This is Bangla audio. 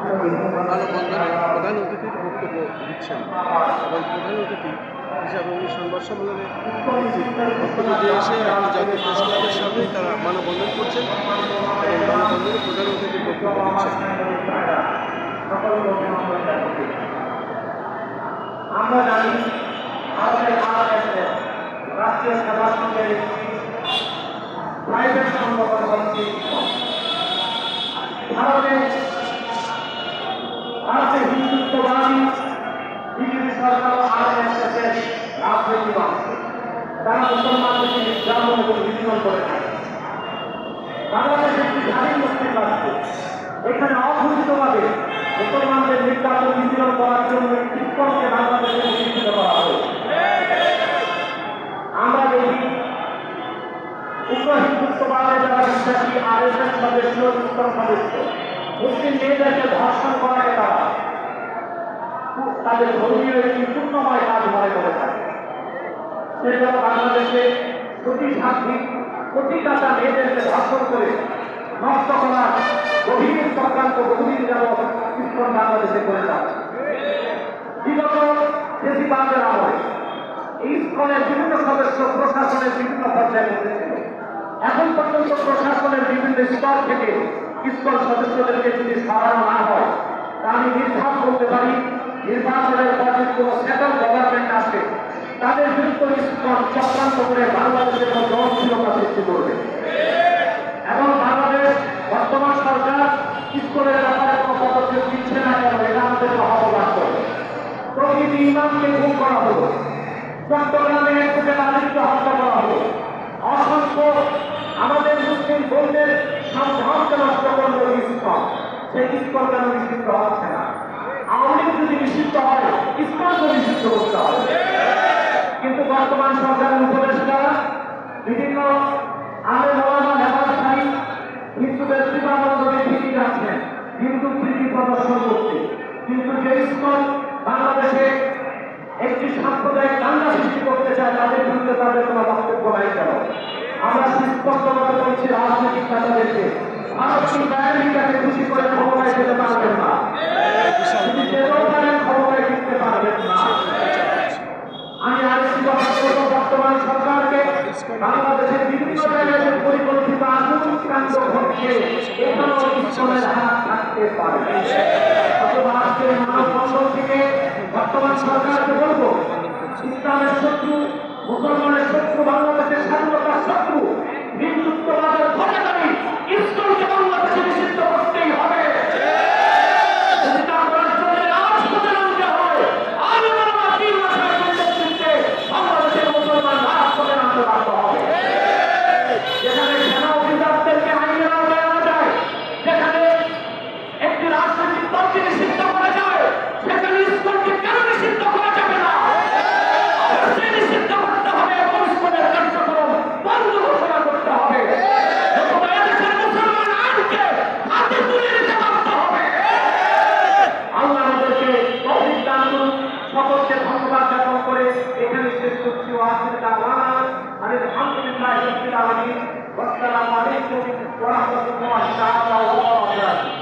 মানববন্ধনে প্রধান অতিথির বক্তব্য দিচ্ছেন এবং প্রধান অতিথি হিসাবে উনি সংবাদ সম্মেলনে বক্তব্য দিয়ে এসে এখন জাতীয় প্রেস ক্লাবের সামনেই তারা মানববন্ধন করছেন এবং মানববন্ধনে প্রধান অতিথির বক্তব্য দিচ্ছেন। আমরা জানি ভারতের রাষ্ট্রীয় সেবা সংঘের প্রাইভেট সংগঠন হচ্ছে ভারতে হিন্দুত্ববাদী বিজেপি সরকার RSS রাজনৈতিক অংশ তারা মুসলমানদেরকে নির্যাতন এবং নিপীড়ন করে থাকে। বাংলাদেশ একটি স্বাধীন মুক্তির রাষ্ট্র, এখানে অঘোষিতভাবে মুসলমানদের নির্যাতন নিপীড়ন করার জন্য ইসকনকে বাংলাদেশে প্রতিষ্ঠিত করা হবে। আমরা দেখি উগ্র হিন্দুত্ববাদে যারা বিশ্বাসী RSS সদস্য ইসকন সদস্য মুসলিম মেয়েদেরকে ধর্ষণ করাকে তারা তাদের ধর্মীয় একটি পূর্ণময় কাজ মনে করে থাকে। সেজন্য বাংলাদেশে সতী সাধ্বী প্রতিকাতা মেয়েদেরকে ধর্ষণ করে নষ্ট করার গভীর চক্রান্ত গভীর যাবৎ ইসকন বাংলাদেশে করে যাচ্ছে। বিগত ফেসিবাদের আমলে এই ইসকনের বিভিন্ন সদস্য প্রশাসনের বিভিন্ন পর্যায়ে বসেছিল। এখন পর্যন্ত প্রশাসনের বিভিন্ন স্তর থেকে ইসকন সদস্যদেরকে যদি সরানো না হয় তা আমি নির্ধার করতে পারি নির্বাচনের পর যদি কোনো সেটেল গভর্নমেন্ট আসে তাদের বিরুদ্ধে ইসকন চক্রান্ত করে বাংলাদেশের মধ্যে অস্থিরতা সৃষ্টি করবে এবং বাংলাদেশ বর্তমান সরকার ইসকনের ব্যাপারে কোনো পদক্ষেপ দিচ্ছে না কেন এটা আমাদেরকে অবগত করবে। প্রকৃতি ইমামকে গুম করা হলো, চট্টগ্রামে একটুকে নারীকে হত্যা করা হলো, অসংখ্য আমাদের মুসলিম বোনদের সম্ভ্রামকে নষ্ট করলো ইসকন। সেই ইসকন কেন নিষিদ্ধ হচ্ছে না? আওয়ামী লীগ যদি নিষিদ্ধ হয় ইসকনকে নিষিদ্ধ করতে হবে। কিন্তু বর্তমান সরকারের উপদেষ্টা বিভিন্ন আলেম ওলামা নেতাধারী হিন্দুদের জীবনানন্দকে ঠিকই যাচ্ছেন হিন্দু প্রীতি প্রদর্শন করতে, কিন্তু যে ইসকন বাংলাদেশে একটি সাম্প্রদায়িক দাঙ্গা সৃষ্টি করতে চায় তাদের বিরুদ্ধে তাদের কোনো বক্তব্য নাই কেন? আমরা স্পষ্টভাবে বলছি রাজনৈতিক নেতাদেরকে ভারতকে আমেরিকাকে খুশি করে ক্ষমতায় যেতে পারবেন না, ক্ষমতায় জিততে পারবেন না। আমি আরেকটি কথা বলব, বর্তমান সরকারকে বাংলাদেশের বিভিন্ন জায়গায় পরিকল্পিত আধুনিক কাণ্ড ঘটছে এখানেও ইসকনের হাত থাকতে পারে। অথবা আজকের মানববন্ধন থেকে বর্তমান সরকারকে বলবো ইসলামের শত্রু, মুসলমানের শত্রু, বাংলাদেশের স্বাধীনতার শত্রু, হিন্দুত্ববাদের ঘটাকারী ইসকনকে বাংলাদেশে নিষিদ্ধ করতেই হবে। যদি তা করার জন্য রাজপথে নামতে হয় আলেমেরা 3 মাসের নেতৃত্বে বাংলাদেশের মুসলমান রাজপথে নামতে বাধ্য হবে। যেখানে সেনা অফিসারদেরকে আইনের আওতায় আনা যায়, যেখানে একটি রাজনৈতিক দলকে নিষিদ্ধ করা যায়, সেখানে ইসকনকে কেন নিষিদ্ধ করা যাবে না? অবশ্যই নিষিদ্ধ করতে হবে এবং ইসকনের কার্যক্রম বন্ধ ঘোষণা করতে হবে। এদেশের মুসলমান আইনকে হাতে তুলে নিতে বাধ্য হবে। আল্লাহ আমাদেরকে তৌফিক দান করুন। সকলকে ধন্যবাদ জ্ঞাপন করে এখানে শেষ করছি। ওয়াসির দাওয়ানা আলহামদুলিল্লাহি রাব্বিল আলামিন। আসসালামু আলাইকুম ওয়া রাহমাতুল্লাহি ওয়া বারাকাতুহু।